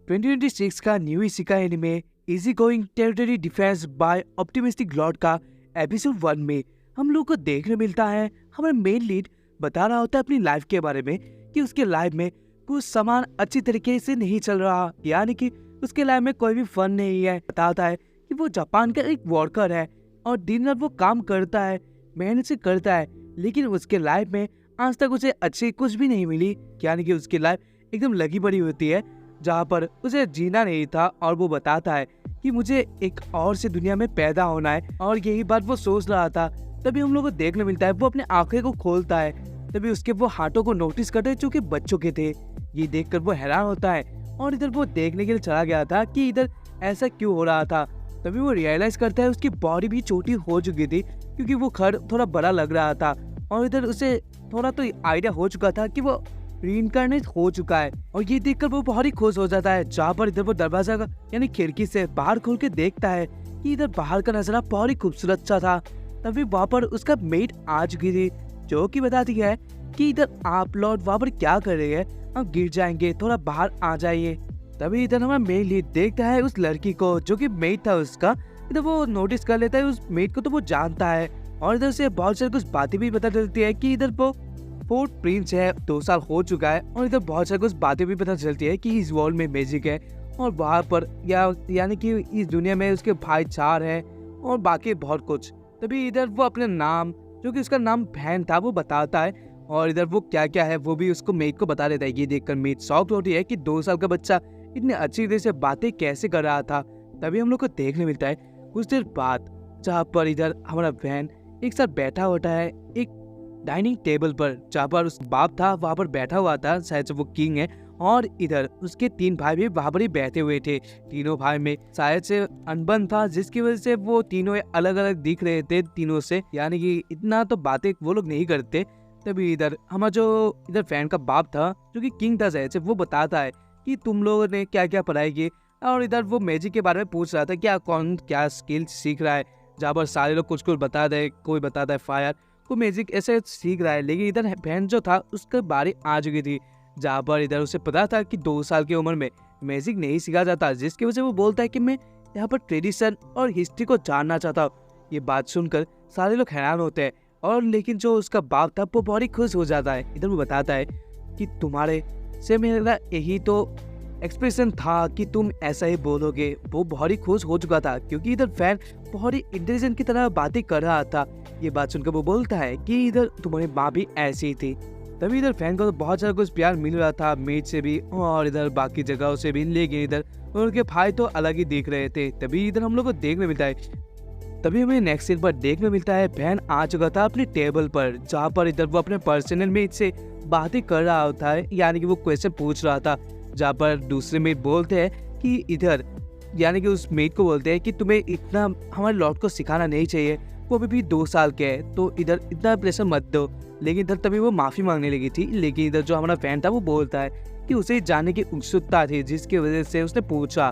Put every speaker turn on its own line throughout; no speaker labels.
2026 का new Ishika anime easy going territory defence bye optimistic Lord का episode 1 में हम लोग को देखने मिलता है। हमारा मेन लीड बता रहा होता है अपनी लाइफ के बारे में कि उसके लाइफ में कुछ सामान अच्छी तरीके से नहीं चल रहा, यानी कि उसके लाइफ में कोई भी फन नहीं है। बताता है कि वो जापान का एक वर्कर है और दिन रात वो काम करता है, मेहनत से करता है, लेकिन उसके लाइफ में आज तक उसे अच्छी कुछ भी नहीं मिली। यानी कि उसकी लाइफ एकदम लगी पड़ी होती है जहाँ पर उसे जीना नहीं था। और वो बताता है कि मुझे एक और से दुनिया में पैदा होना है, और यही बात वो सोच रहा था। तभी हम लोग को देखने मिलता है वो अपने आंखें को खोलता है, तभी उसके वो हाथों को नोटिस करते हैं जो कि बच्चों के थे। ये देखकर वो हैरान होता है और इधर वो देखने के लिए चला गया था कि इधर ऐसा क्यों हो रहा था। तभी वो रियलाइज करता है उसकी बॉडी भी छोटी हो चुकी थी क्योंकि वो घर थोड़ा बड़ा लग रहा था, और इधर उसे थोड़ा तो आइडिया हो चुका था कि वो रीइंकार्नेट हो चुका है। और ये देखकर वो बहुत ही खुश हो जाता है। जहाँ पर इधर वो दरवाजा का यानी खिड़की से बाहर खोल के देखता है कि इधर बाहर का नजारा बहुत ही खूबसूरत सा था। तभी वहाँ पर उसका मेट आ चुकी थी जो कि बताती है कि इधर आप लॉर्ड वहाँ पर क्या कर रहे हैं, हम गिर जाएंगे, थोड़ा बाहर आ जाइए। तभी इधर हमारा मेट लीड देखता है उस लड़की को जो कि मेट था उसका। इधर वो नोटिस कर लेता है उस मेट को, तो वो जानता है और इधर से बहुत सारी कुछ बातें भी पता चलती है कि इधर वो फोर्थ प्रिंस है, 2 साल हो चुका है। और इधर बहुत सारी कुछ बातें भी पता चलती है कि इस वर्ल्ड में मैजिक है और वहाँ पर यानी कि इस दुनिया में उसके भाई 4 है और बाकी बहुत कुछ। तभी इधर वो अपने नाम, जो कि उसका नाम बहन था, वो बताता है और इधर वो क्या क्या है वो भी उसको मेट को बता देता है। ये देखकर मेट शॉक्ड होती है कि 2 साल का बच्चा इतने अच्छी तरह से बातें कैसे कर रहा था। तभी हम लोग को देखने मिलता है कुछ देर बाद जहाँ पर इधर हमारा बहन एक साथ बैठा होता है एक डाइनिंग टेबल पर, जहाँ पर उस बाप था वहाँ पर बैठा हुआ था, शायद से वो किंग है। और इधर उसके 3 भाई भी वहाँ पर ही बैठे हुए थे। तीनों भाई में शायद से अनबन था जिसकी वजह से वो तीनों अलग अलग दिख रहे थे तीनों से, यानी कि इतना तो बातें वो लोग नहीं करते। तभी इधर हमारा जो इधर फैन का बाप था जो कि किंग था शायद से, वो बताता है कि तुम लोगों ने क्या क्या पढ़ाई की। और इधर वो मैजिक के बारे में पूछ रहा था क्या कौन क्या स्किल सीख रहा है, जहाँ पर सारे लोग कुछ कुछ बता दे, कोई बताता है फायर को मैजिक ऐसे सीख रहा है। लेकिन इधर बहन जो था उसके बारे आ चुकी थी, जहाँ पर इधर उसे पता था कि 2 साल की उम्र में मैजिक नहीं सीखा जाता, जिसकी वजह से वो बोलता है कि मैं यहाँ पर ट्रेडिशन और हिस्ट्री को जानना चाहता हूँ। ये बात सुनकर सारे लोग हैरान होते हैं, और लेकिन जो उसका बाप था वो बहुत ही खुश हो जाता है। इधर वो बताता है कि तुम्हारे से मेरा यही तो एक्सप्रेशन था कि तुम ऐसा ही बोलोगे। वो बहुत ही खुश हो चुका था क्योंकि इधर फैन बहुत ही इंटेलिजेंट की तरह बातें कर रहा था। ये बात सुनकर वो बोलता है कि इधर तुम्हारी माँ भी ऐसी ही थी। तभी इधर फैन को तो बहुत सारा कुछ प्यार मिल रहा था मेट से भी और इधर बाकी जगहों से भी, लेकिन इधर उनके भाई तो अलग ही दिख रहे थे। तभी इधर हम लोग को देखने मिलता है, तभी हमें नेक्स्ट सीन पर देखने मिलता है बहन आ चुका था अपने टेबल पर, जहाँ पर इधर वो अपने पर्सनल मेट से बातें कर रहा होता है, यानी कि वो क्वेश्चन पूछ रहा था। जहाँ पर दूसरे मेट बोलते हैं कि इधर यानी कि उस मेट को बोलते हैं कि तुम्हें इतना हमारे लॉर्ड को सिखाना नहीं चाहिए, वो अभी भी 2 साल के है, तो इधर इतना प्रेशर मत दो। लेकिन इधर तभी वो माफी मांगने लगी थी, लेकिन इधर जो हमारा फैन था वो बोलता है कि उसे जानने की उत्सुकता थी जिसकी वजह से उसने पूछा,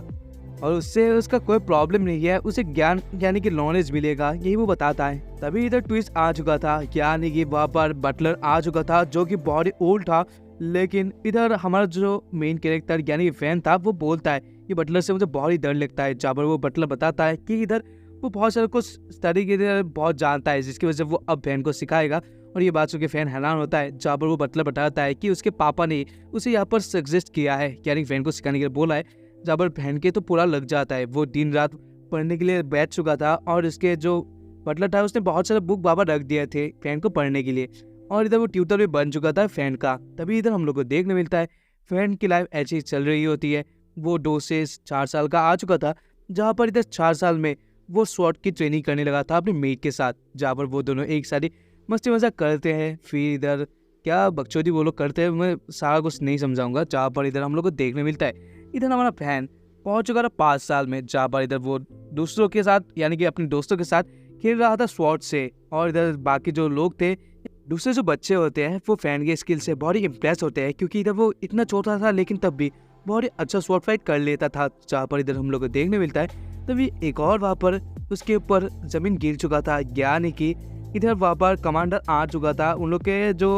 और उससे उसका कोई प्रॉब्लम नहीं है, उसे ज्ञान यानी कि नॉलेज मिलेगा, यही वो बताता है। तभी इधर ट्विस्ट आ चुका था, यानी कि वहाँ पर बटलर आ चुका था जो कि बहुत ही ओल्ड था। लेकिन इधर हमारा जो मेन कैरेक्टर यानी कि फैन था वो बोलता है कि बटलर से मुझे बहुत ही डर लगता है। जहाँ पर वो बटलर बताता है कि इधर वो बहुत सारा कुछ स्टडी के लिए बहुत जानता है, जिसकी वजह से वो अब फैन को सिखाएगा। और ये बात सुन के फैन हैरान होता है। जहाँ पर वो बटलर बताता है कि उसके पापा ने उसे यहाँ पर सजेस्ट किया है, यानी फैन को सिखाने के लिए बोला है। जहाँ पर फैन के तो पूरा लग जाता है, वो दिन रात पढ़ने के लिए बैठ चुका था, और इसके जो बटलर था उसने बहुत सारे बुक बाबा रख दिए थे फैन को पढ़ने के लिए, और इधर वो ट्यूटर भी बन चुका था फैन का। तभी इधर हम लोग को देखने मिलता है फैन की लाइफ ऐसी चल रही होती है। वो 2 से 4 साल का आ चुका था, जहाँ पर इधर 4 साल में वो स्वॉर्ड की ट्रेनिंग करने लगा था अपने मेट के साथ, जहाँ पर वो दोनों एक साथ मस्ती मजाक करते हैं। फिर इधर क्या बकचोदी वो लोग करते हैं, मैं सारा कुछ नहीं समझाऊंगा। जहाँ पर इधर हम लोग को देखने मिलता है इधर हमारा फैन पहुंच चुका था 5 साल में, जहाँ पर इधर वो दूसरों के साथ यानी कि अपने दोस्तों के साथ खेल रहा था स्वॉर्ड से। और इधर बाकी जो लोग थे, दूसरे जो बच्चे होते हैं, वो फैन के स्किल से बहुत ही इम्प्रेस होते हैं, क्योंकि इधर वो इतना छोटा था लेकिन तब भी बहुत ही अच्छा स्वॉर्ड फाइट कर लेता था। जहाँ पर इधर हम लोग को देखने मिलता है तभी एक और वहाँ पर उसके ऊपर जमीन गिर चुका था, यानी कि इधर वहाँ पर कमांडर आ चुका था। उन लोग के जो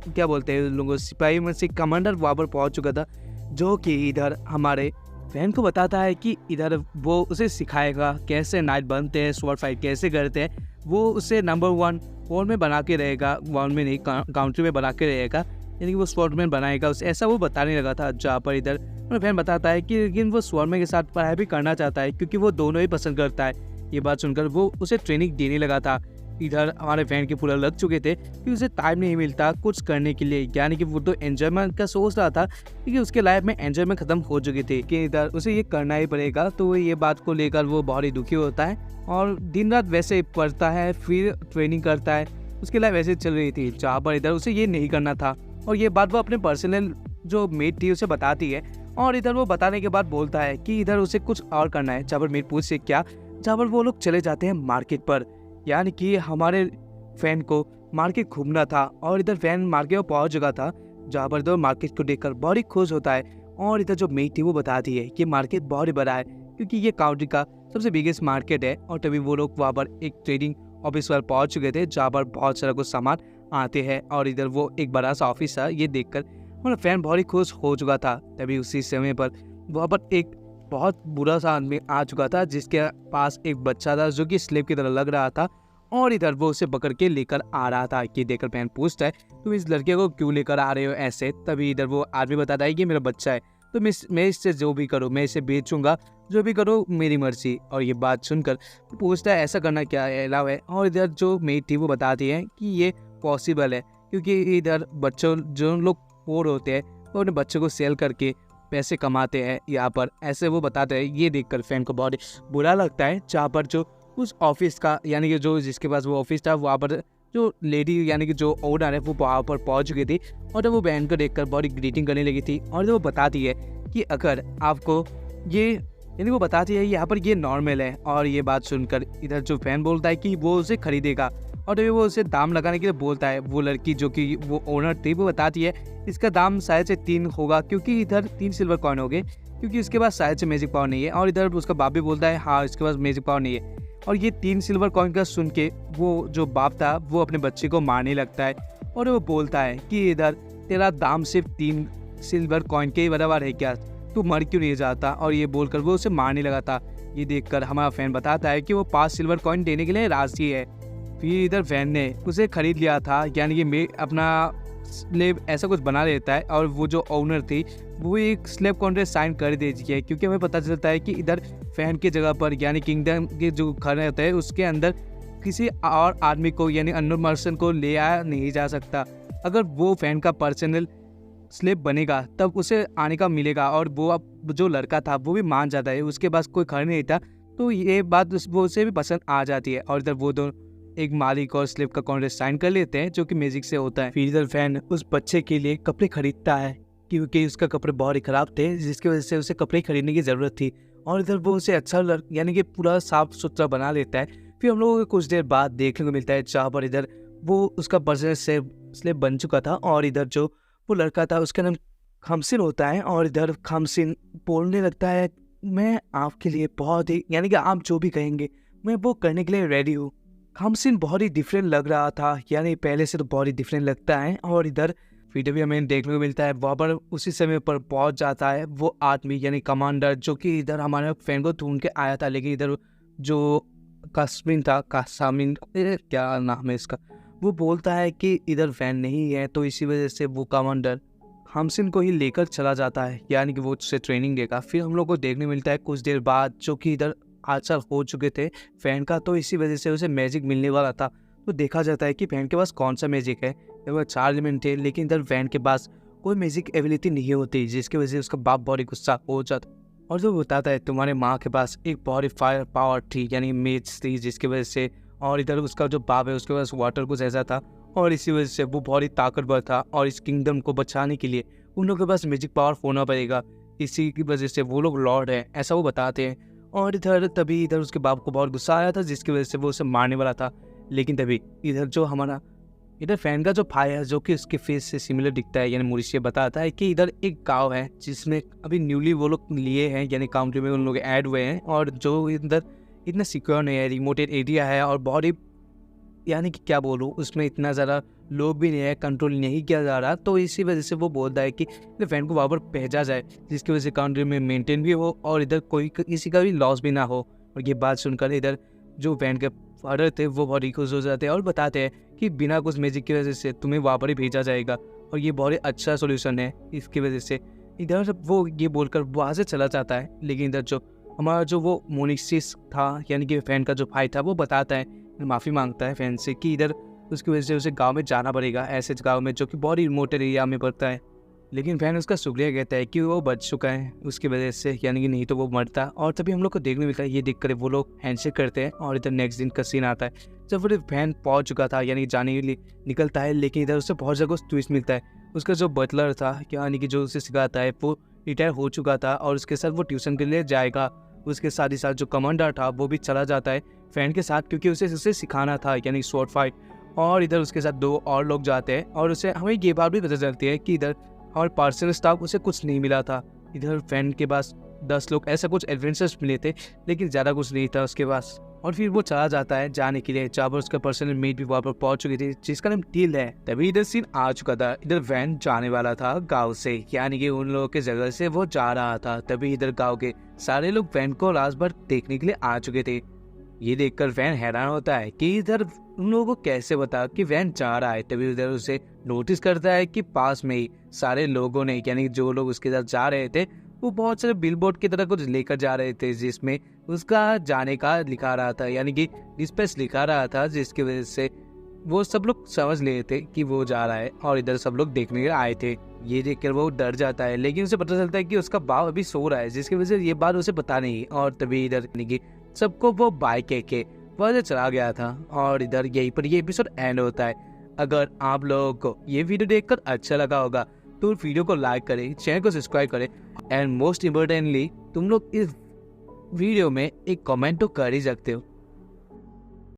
क्या बोलते हैं उन लोगों सिपाही में से कमांडर वहाँ पर पहुँच चुका था, जो कि इधर हमारे फैन को बताता है कि इधर वो उसे सिखाएगा कैसे नाइट बनते हैं, स्वॉर्ड फाइट कैसे करते हैं। वो उसे नंबर 1 वर्ल्ड में बना के रहेगा, वर्ल्ड में नहीं काउंट्री में बना के रहेगा, यानी कि वो स्वॉर्डमैन बनाएगा उसे, ऐसा वो बताने लगा था। जहाँ पर इधर फैन बताता है कि लेकिन वो स्वॉर्डमैन के साथ पढ़ाई भी करना चाहता है क्योंकि वो दोनों ही पसंद करता है। ये बात सुनकर वो उसे ट्रेनिंग देने लगा था। इधर हमारे फैन के पूरा लग चुके थे कि उसे टाइम नहीं मिलता कुछ करने के लिए, यानी कि वो तो एंजॉयमेंट का सोच रहा था क्योंकि उसके लाइफ में एंजॉयमेंट खत्म हो चुकी थी कि इधर उसे ये करना ही पड़ेगा। तो ये बात को लेकर वो बहुत ही दुखी होता है और दिन रात वैसे पढ़ता है, फिर ट्रेनिंग करता है। उसकी लाइफ वैसे चल रही थी जहाँ पर इधर उसे ये नहीं करना था। और ये बात वो अपने पर्सनल जो मेट थी उसे बताती है और इधर वो बताने के बाद बोलता है कि इधर उसे कुछ और करना है। जहाँ पर मेट पूछे क्या, जहाँ पर वो लोग चले जाते हैं मार्केट पर, यानी कि हमारे फैन को मार्केट घूमना था और इधर फैन मार्केट में पहुंच चुका था। जहाँ पर इधर मार्केट को देखकर बहुत ही खुश होता है और इधर जो मेट थी वो बताती है कि मार्केट बहुत ही बड़ा है क्योंकि ये काउंटी का सबसे बिगेस्ट मार्केट है। और तभी वो लोग वहाँ पर एक ट्रेडिंग ऑफिस पर पहुंच चुके थे जहाँ पर बहुत सारा कुछ सामान आते हैं और इधर वो एक बड़ा सा ऑफिस था। ये देखकर हमारा फैन बहुत ही खुश हो चुका था। तभी उसी समय पर वहाँ पर एक बहुत बुरा सा आदमी आ चुका था जिसके पास एक बच्चा था जो कि स्लेव की तरह लग रहा था और इधर वो उसे पकड़ के लेकर आ रहा था। कि देखकर फैन पूछता है तुम इस लड़के को क्यों लेकर आ रहे हो ऐसे। तभी इधर वो आदमी बताता है कि मेरा बच्चा है तो मैं इससे जो भी करूँ, मैं इसे बेचूंगा, जो भी करो मेरी मर्जी। और ये बात सुनकर पूछता है ऐसा करना क्या अलाउ है। और इधर जो मेट थी वो बताती है कि ये पॉसिबल है क्योंकि इधर बच्चों जो लोग पोर होते हैं वो अपने बच्चों को सेल करके पैसे कमाते हैं यहाँ पर, ऐसे वो बताते हैं। ये देखकर फैन को बहुत बुरा लगता है। जहाँ पर जो उस ऑफिस का यानी कि जो जिसके पास वो ऑफिस था वहाँ पर जो लेडी यानी कि जो ओनर है वो वहाँ पर पहुँच चुकी थी और जब वो बहन को देखकर बहुत ग्रीटिंग करने लगी थी। और जब वो बताती है कि अगर आपको ये यानी वो बताती है यहाँ पर ये नॉर्मल है। और ये बात सुनकर इधर जो फैन बोलता है कि वो उसे खरीदेगा और तभी वो उसे दाम लगाने के लिए बोलता है। वो लड़की जो कि वो ओनर थी वो बताती है इसका दाम शायद से 3 होगा क्योंकि इधर 3 सिल्वर कॉइन हो गए क्योंकि इसके पास शायद से मैजिक पावर नहीं है। और इधर उसका बाप भी बोलता है हाँ इसके पास मैजिक पावर नहीं है। और ये 3 सिल्वर कॉइन का सुन के वो जो बाप था वो अपने बच्चे को मारने लगता है और वो बोलता है कि इधर तेरा दाम सिर्फ 3 सिल्वर कॉइन के ही बराबर है क्या, तू मर क्यों नहीं जाता। और ये बोलकर वो उसे मारने लगा था। ये देखकर हमारा फैन बताता है कि वो 5 सिल्वर कॉइन देने के लिए राजी है। फिर इधर फैन ने उसे खरीद लिया था, यानी कि मैं अपना स्लेव ऐसा कुछ बना लेता है। और वो जो ओनर थी वो एक स्लेव कॉन्ट्रैक्ट साइन कर देती है क्योंकि हमें पता चलता है कि इधर फैन की जगह पर यानी किंगडम के जो घर होते हैं उसके अंदर किसी और आदमी को यानी अननोन पर्सन को ले आया नहीं जा सकता। अगर वो फैन का पर्सनल स्लेव बनेगा तब उसे आने का मिलेगा। और वो अब जो लड़का था वो भी मान जाता है, उसके पास कोई घर नहीं था तो ये बात वो उसे भी पसंद आ जाती है। और इधर वो दोनों एक मालिक और स्लेव का कॉन्ट्रैक्ट साइन कर लेते हैं जो कि मैजिक से होता है। फिर इधर फैन उस बच्चे के लिए कपड़े खरीदता है क्योंकि उसका कपड़े बहुत ही खराब थे जिसकी वजह से उसे कपड़े खरीदने की जरूरत थी। और इधर वो उसे अच्छा यानी कि पूरा साफ सुथरा बना लेता है। फिर हम लोगों को कुछ देर बाद देखने को मिलता है जहाँ पर इधर वो उसका पर्सनल स्लेव बन चुका था और इधर जो वो लड़का था उसका नाम खमसिन होता है। और इधर खमसिन बोलने लगता है मैं आपके लिए बहुत ही यानी कि आप जो भी कहेंगे मैं वो करने के लिए रेडी हूँ। खमसिन बहुत ही डिफरेंट लग रहा था, यानी पहले से तो बहुत ही डिफरेंट लगता है। और इधर फिर भी हमें देखने को मिलता है वहाँ पर उसी समय पर पहुँच जाता है वो आदमी यानी कमांडर जो कि इधर हमारे फैन को ढूंढ के आया था। लेकिन इधर जो कास्मिन था, कासामिन क्या नाम है इसका, वो बोलता है कि इधर फैन नहीं है तो इसी वजह से वो कमांडर खमसिन को ही लेकर चला जाता है, यानी कि वो उससे ट्रेनिंग देगा। फिर हम लोग को देखने मिलता है कुछ देर बाद जो कि इधर 8 साल हो चुके थे फैन का, तो इसी वजह से उसे मैजिक मिलने वाला था। तो देखा जाता है कि फैन के पास कौन सा मैजिक है। वो 4 एलिमेंट थे लेकिन इधर फैन के पास कोई मैजिक एबिलिटी नहीं होती, जिसकी वजह से उसका बाप बहुत ही गुस्सा हो जाता। और जो बताता है तुम्हारे माँ के पास एक बहुत ही फायर पावर थी यानी मेज थी जिसकी वजह से, और इधर उसका जो बाप है उसके पास वाटर कुछ ऐसा था और इसी वजह से वो बहुत ही ताकतवर था। और इस किंगडम को बचाने के लिए उन लोगों के पास मैजिक पावर होना पड़ेगा, इसी की वजह से वो लोग लॉर्ड हैं, ऐसा वो बताते हैं। और इधर तभी इधर उसके बाप को बहुत गुस्सा आया था जिसकी वजह से वो उसे मारने वाला था। लेकिन तभी इधर जो हमारा इधर फैन का जो भाई है जो कि उसके फेस से सिमिलर दिखता है यानी मुरिशिया बताता है कि इधर एक गांव है जिसमें अभी न्यूली वो लोग लिए हैं यानी काउंट्री में उन लोग ऐड हुए हैं, और जो इधर इतना सिक्योर नहीं है, रिमोटेड एरिया है और बहुत ही यानी कि क्या बोलूँ, उसमें इतना ज़्यादा लोग भी नहीं है, कंट्रोल नहीं किया जा रहा। तो इसी वजह से वो बोलता है कि वैन को वहाँ पर भेजा जाए, जिसकी वजह से कंट्री में मेंटेन भी हो और इधर कोई किसी का भी लॉस भी ना हो। और ये बात सुनकर इधर जो वैन के फादर थे वो बहुत ही खुश हो जाते हैं और बताते हैं कि बिना कुछ मैजिक की वजह से तुम्हें वहाँ पर ही भेजा जाएगा और ये बहुत ही अच्छा सोल्यूशन है। इसकी वजह से इधर वो ये बोलकर वहाँ से चला जाता है। लेकिन इधर जो हमारा जो वो मोनिक्सिस था, यानी कि फैन का जो भाई था, वो बताता है, माफ़ी मांगता है फैन से कि इधर उसकी वजह से उसे गांव में जाना पड़ेगा, ऐसे गांव में जो कि बहुत ही रिमोट एरिया में पड़ता है। लेकिन फैन उसका शुक्रिया कहता है कि वो बच चुका है उसकी वजह से, यानी कि नहीं तो वो मरता। और तभी हम लोग को देखने मिलता है, ये देख कर वो लोग हैंडशेक करते हैं। और इधर नेक्स्ट दिन का सीन आता है जब वो फैन पहुंच चुका था, यानी जाने के लिए निकलता है। लेकिन इधर उससे बहुत जगह ट्विस्ट मिलता है। उसका जो बटलर था, यानी कि जो उसे सिखाता है, वो रिटायर हो चुका था और उसके साथ वो ट्यूशन के लिए जाएगा। उसके साथ ही साथ जो कमांडर था वो भी चला जाता है फैन के साथ, क्योंकि उसे सिखाना था, यानी स्वॉर्ड फाइट। और इधर उसके साथ 2 और लोग जाते हैं और उसे हमें ये बात भी पता चलती है कि इधर और पर्सनल स्टाफ उसे कुछ नहीं मिला था। इधर फैन के पास 10 लोग ऐसा कुछ एडवेंचर्स मिले थे, लेकिन ज़्यादा कुछ नहीं था उसके पास। और फिर वो चला जाता है जाने के लिए, जहाँ पर उसका पर्सनल मेट भी वहाँ पर पहुंच चुकी थी, जिसका नाम टिल है। तभी इधर सीन आ चुका था, इधर वैन जाने वाला था गांव से, यानी कि उन लोगों के जगह से वो जा रहा था। तभी इधर गांव के सारे लोग वैन को लास्ट बार देखने के लिए आ चुके थे। ये देखकर वैन हैरान होता है कि इधर उन लोगों को कैसे बता कि वैन जा रहा है। तभी उधर उसे नोटिस करता है कि पास में ही सारे लोगों ने, यानी जो लोग उसके साथ जा रहे थे, वो बहुत सारे बिलबोर्ड की तरह कुछ लेकर जा रहे थे, जिसमें उसका जाने का लिखा रहा था, यानी कि डिस्पैच लिखा रहा था, जिसकी वजह से वो सब लोग समझ लिए थे कि वो जा रहा है। और इधर सब लोग देखने के आए थे। ये देखकर वो डर जाता है, लेकिन उसे पता चलता है कि उसका बाप अभी सो रहा है, जिसकी वजह से ये बात उसे पता नहीं। और तभी इधर यानी कि सबको वो बाय कह के वजह चला गया था। और इधर यहीं पर ये एपिसोड एंड होता है। अगर आप लोगों को ये वीडियो देखकर अच्छा लगा होगा तो वीडियो को लाइक करें, चैनल को सब्सक्राइब करें, एंड मोस्ट इम्पोर्टेंटली तुम लोग इस वीडियो में एक कमेंट तो कर ही सकते हो।